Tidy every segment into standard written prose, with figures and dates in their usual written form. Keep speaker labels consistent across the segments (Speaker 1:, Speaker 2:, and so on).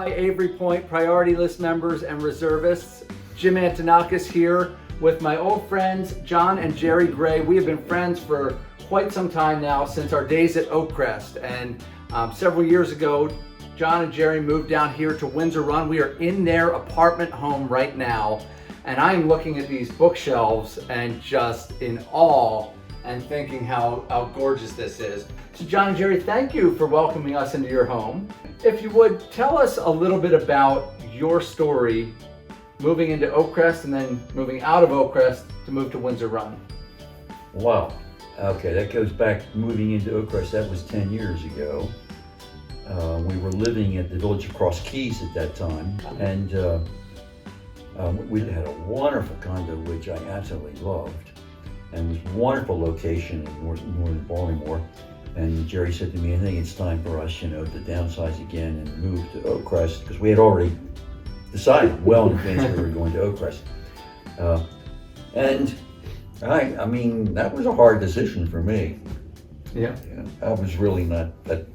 Speaker 1: Hi, Avery Point Priority List members and reservists. Jim Antonakis here with my old friends, John and Geri Gray. We have been friends for quite some time now, since our days at Oakcrest. And several years ago, John and Geri moved down here to Windsor Run. We are in their apartment home right now. And I'm looking at these bookshelves and just in awe and thinking how gorgeous this is. So John and Geri, thank you for welcoming us into your home. If you would, tell us a little bit about your story moving into Oakcrest and then moving out of Oakcrest to move to Windsor Run.
Speaker 2: Wow. Okay, that goes back, moving into Oakcrest, that was 10 years ago. We were living at the Village of Cross Keys at that time, and we had a wonderful condo, which I absolutely loved, and it was a wonderful location in northern Baltimore. And Geri said to me, I think it's time for us, to downsize again and move to Oakcrest, because we had already decided well in advance we were going to Oakcrest. And I mean, that was a hard decision for me.
Speaker 1: Yeah.
Speaker 2: I was really not that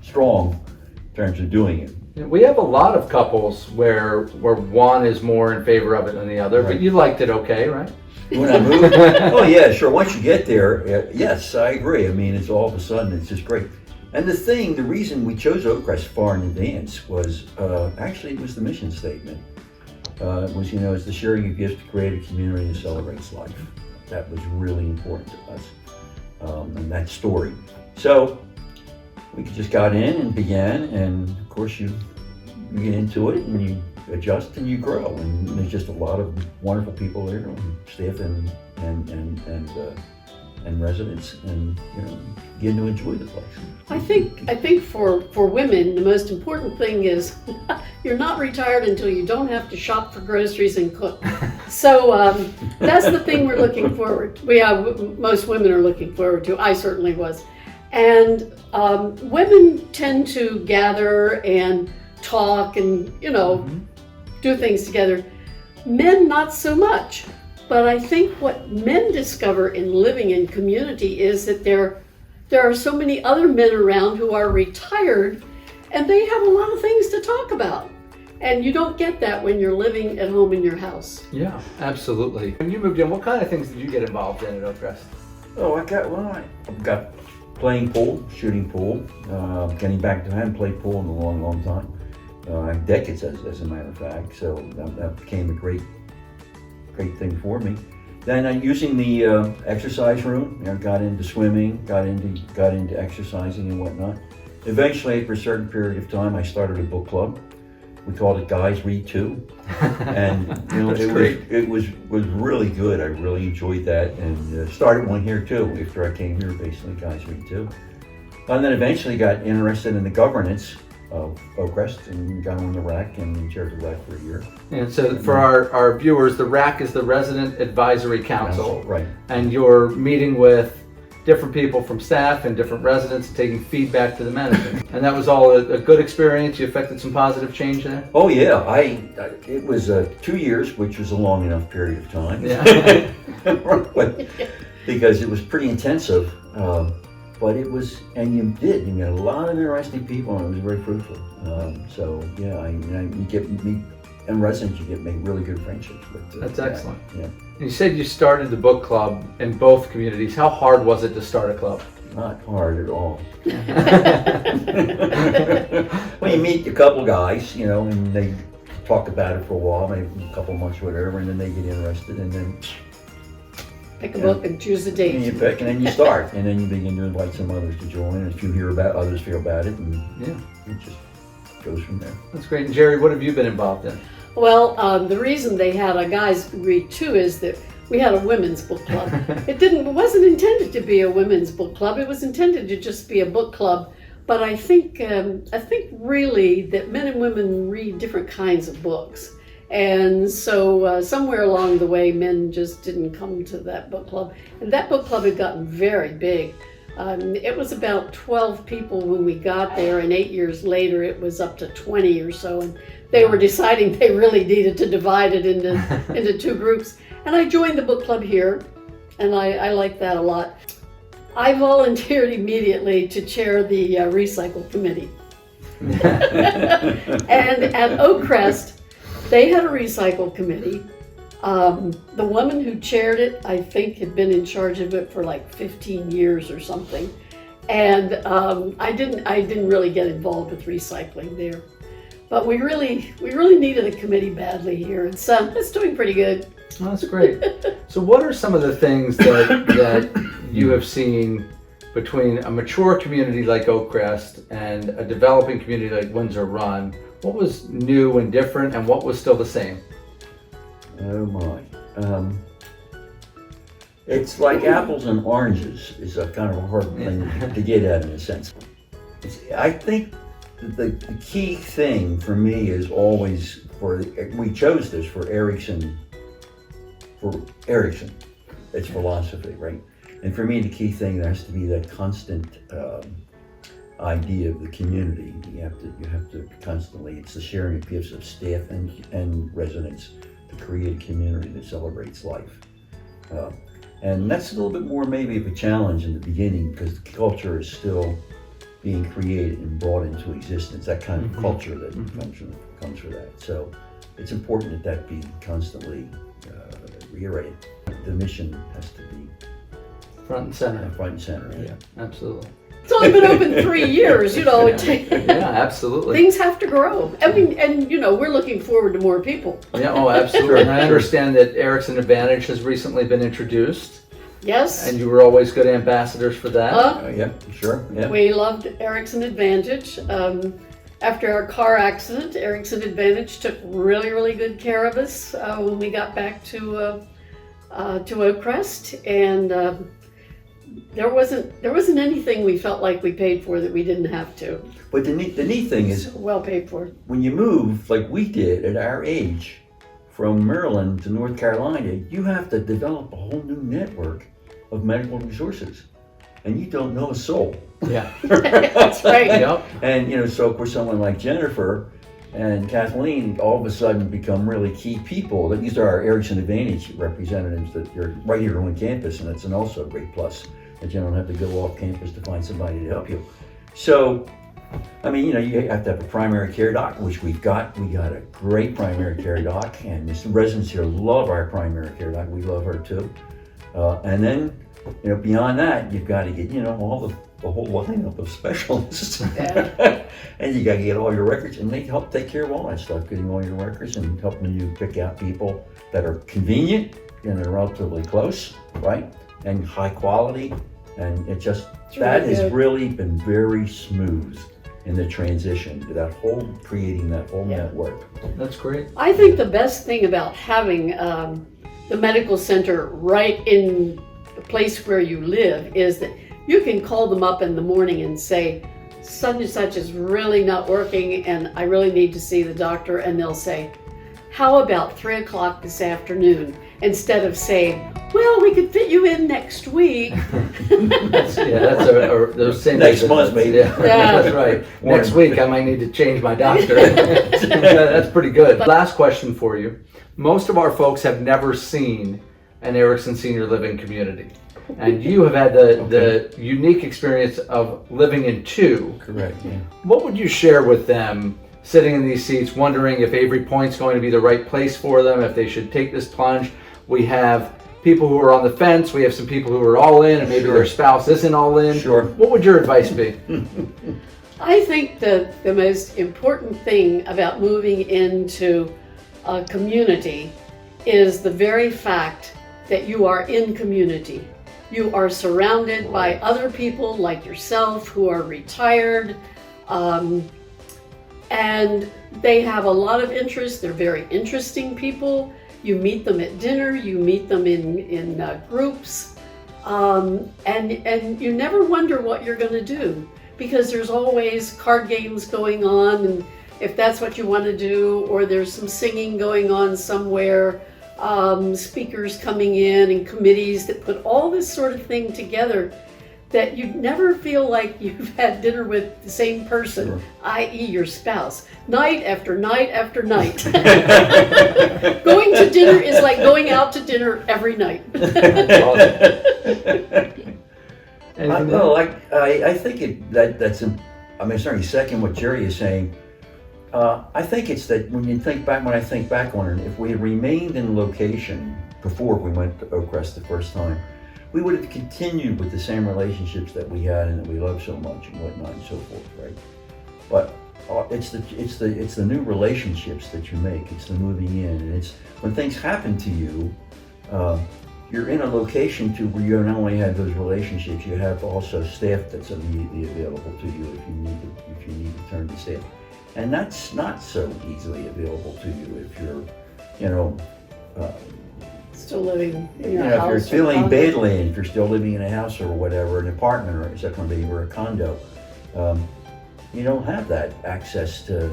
Speaker 2: strong in terms of doing it.
Speaker 1: Yeah, we have a lot of couples where one is more in favor of it than the other,
Speaker 2: Right.
Speaker 1: but you liked it okay, right?
Speaker 2: When I moved, oh yeah, sure. Once you get there, yes, I agree. I mean, it's all of a sudden, it's just great. And the reason we chose Oakcrest far in advance was, actually it was the mission statement. It was, it's the sharing of gifts to create a community that celebrates life. That was really important to us, and that story. So we just got in and began, and of course you get into it and you adjust and you grow, and there's just a lot of wonderful people there, and staff and residents, and getting to enjoy the place.
Speaker 3: I think for women, the most important thing is you're not retired until you don't have to shop for groceries and cook. So that's the thing we're looking forward to. Most women are looking forward to. I certainly was. And women tend to gather and talk and do things together. Men not so much. But I think what men discover in living in community is that there are so many other men around who are retired, and they have a lot of things to talk about. And you don't get that when you're living at home in your house.
Speaker 1: Yeah, absolutely. When you moved in, what kind of things did you get involved in at Oakcrest?
Speaker 2: Oh, I've got playing pool, shooting pool, getting back to, I hadn't played pool in a long, long time. Decades, as a matter of fact. So that became a great thing for me. Then using the exercise room, got into swimming, got into exercising and whatnot. Eventually, after a certain period of time, I started a book club. We called it Guys Read Too, and it was really good. I really enjoyed that, and started one here too. After I came here, basically Guys Read Too, and then eventually got interested in the governance of Oakcrest and got on the RAC and chaired the RAC for a year.
Speaker 1: And so for our viewers, the RAC is the Resident Advisory Council.
Speaker 2: Right.
Speaker 1: And you're meeting with different people from staff and different residents, taking feedback to the management. And that was all a good experience? You affected some positive change there?
Speaker 2: Oh yeah, it was 2 years, which was a long enough period of time.
Speaker 1: Yeah.
Speaker 2: Because it was pretty intensive. But it was, and you met a lot of interesting people, and it was very fruitful. So yeah, you get meet, and residents, you make really good friendships with.
Speaker 1: That's excellent.
Speaker 2: Yeah.
Speaker 1: You said you started the book club in both communities. How hard was it to start a club?
Speaker 2: Not hard at all. Well, you meet a couple guys, and they talk about it for a while, maybe a couple months or whatever, and then they get interested, and then
Speaker 3: pick a book and choose a date.
Speaker 2: And you pick, and then you start, and then you begin to invite some others to join. And if you hear about others feel about it, and it just goes from there.
Speaker 1: That's great. And Geri, what have you been involved in?
Speaker 3: Well, the reason they had a Guys Read Too is that we had a women's book club. It wasn't intended to be a women's book club. It was intended to just be a book club. But I think really that men and women read different kinds of books. And so somewhere along the way, men just didn't come to that book club. And that book club had gotten very big. It was about 12 people when we got there, and 8 years later, it was up to 20 or so. And they were deciding they really needed to divide it into two groups. And I joined the book club here, and I like that a lot. I volunteered immediately to chair the recycle committee. And at Oakcrest, they had a recycle committee. The woman who chaired it, I think, had been in charge of it for like 15 years or something. And I didn't really get involved with recycling there. But we really needed a committee badly here. It's doing pretty good.
Speaker 1: Oh, that's great. So what are some of the things that you have seen between a mature community like Oakcrest and a developing community like Windsor Run? What was new and different, and what was still the same?
Speaker 2: Oh my. It's like apples and oranges is a kind of a hard thing to get at in a sense. I think the key thing for me is always we chose this for Erickson, its philosophy, right? And for me, the key thing there has to be that constant idea of the community. You have to constantly, it's the sharing of gifts of staff and residents to create a community that celebrates life. And that's a little bit more maybe of a challenge in the beginning because the culture is still being created and brought into existence, that kind of culture that comes from that. So it's important that be constantly reiterated. The mission has to be
Speaker 1: Front and center.
Speaker 2: Front and center, yeah.
Speaker 1: Absolutely.
Speaker 3: It's only been open 3 years,
Speaker 1: Yeah, absolutely.
Speaker 3: Things have to grow. I mean, and we're looking forward to more people.
Speaker 1: Yeah, oh, absolutely. And I understand that Erickson Advantage has recently been introduced.
Speaker 3: Yes.
Speaker 1: And you were always good ambassadors for that.
Speaker 2: Yeah, sure. Yeah.
Speaker 3: We loved Erickson Advantage. After our car accident, Erickson Advantage took really good care of us when we got back to Oakcrest, and there wasn't anything we felt like we paid for that we didn't have to.
Speaker 2: But the neat thing is,
Speaker 3: well paid for.
Speaker 2: when you move like we did at our age from Maryland to North Carolina, you have to develop a whole new network of medical resources, and you don't know a soul.
Speaker 1: Yeah.
Speaker 3: That's right.
Speaker 1: Yep.
Speaker 2: And so of course someone like Jennifer and Kathleen all of a sudden become really key people. These are our Erickson Advantage representatives that you're right here on campus, and it's also a great plus that you don't have to go off campus to find somebody to help you. So, I mean, you have to have a primary care doc, which we've got. We got a great primary care doc, and the residents here love our primary care doc. We love her too. And then, beyond that, you've got to get, the whole lineup of specialists.
Speaker 3: Yeah.
Speaker 2: And you got to get all your records, and they help take care of all that stuff, getting all your records and helping you pick out people that are convenient and are relatively close, right? And high quality. And that has really been very smooth in the transition to creating that whole network.
Speaker 1: That's great.
Speaker 3: I think the best thing about having the medical center right in the place where you live is that you can call them up in the morning and say, such and such is really not working and I really need to see the doctor, and they'll say, how about 3 o'clock this afternoon? Instead of saying, well, we could fit you in next week.
Speaker 1: That's those same
Speaker 2: Next month, maybe.
Speaker 1: Yeah, that's right. Next week, I might need to change my doctor. That's pretty good. Last question for you. Most of our folks have never seen an Erickson Senior Living community. And you have had the unique experience of living in two.
Speaker 2: Correct, yeah.
Speaker 1: What would you share with them sitting in these seats, wondering if Avery Point's going to be the right place for them, if they should take this plunge? We have people who are on the fence, we have some people who are all in, and maybe their spouse isn't all in.
Speaker 2: Sure.
Speaker 1: What would your advice be?
Speaker 3: I think that the most important thing about moving into a community is the very fact that you are in community. You are surrounded by other people like yourself who are retired, and they have a lot of interest. They're very interesting people. You meet them at dinner, you meet them in groups, and you never wonder what you're going to do, because there's always card games going on, and if that's what you want to do, or there's some singing going on somewhere, speakers coming in and committees that put all this sort of thing together, that you never feel like you've had dinner with the same person, sure, i.e. your spouse, night after night after night. Going to dinner is like going out to dinner every night.
Speaker 2: I think I certainly second what Geri is saying. I think it's that when I think back on it, if we had remained in location before we went to Oakcrest the first time, we would have continued with the same relationships that we had and that we love so much and whatnot and so forth, right? But it's the new relationships that you make. It's the moving in, and it's when things happen to you. You're in a location to where you not only have those relationships, you have also staff that's immediately available to you if you need to turn to staff, and that's not so easily available to you if you're,
Speaker 3: Still living in
Speaker 2: you
Speaker 3: your
Speaker 2: know, if
Speaker 3: house.
Speaker 2: you're
Speaker 3: or
Speaker 2: feeling
Speaker 3: condo.
Speaker 2: badly, and if you're still living in a house or whatever, an apartment or a condo, you don't have that access to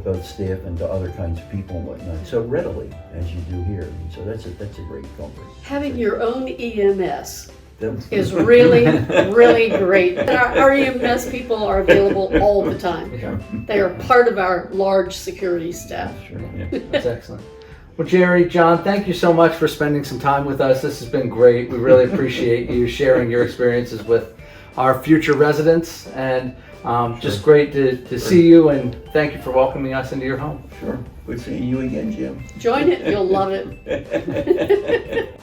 Speaker 2: both staff and to other kinds of people and whatnot so readily as you do here. And so that's a great comfort.
Speaker 3: Having your own EMS is really, really great. And our EMS people are available all the time.
Speaker 1: Yeah,
Speaker 3: They are part of our large security staff.
Speaker 2: Sure, yeah.
Speaker 1: that's excellent. Well, Geri, John, thank you so much for spending some time with us. This has been great. We really appreciate you sharing your experiences with our future residents, and just great to see you, and thank you for welcoming us into your home.
Speaker 2: Sure. Good seeing you again, Jim.
Speaker 3: Join it, you'll love it.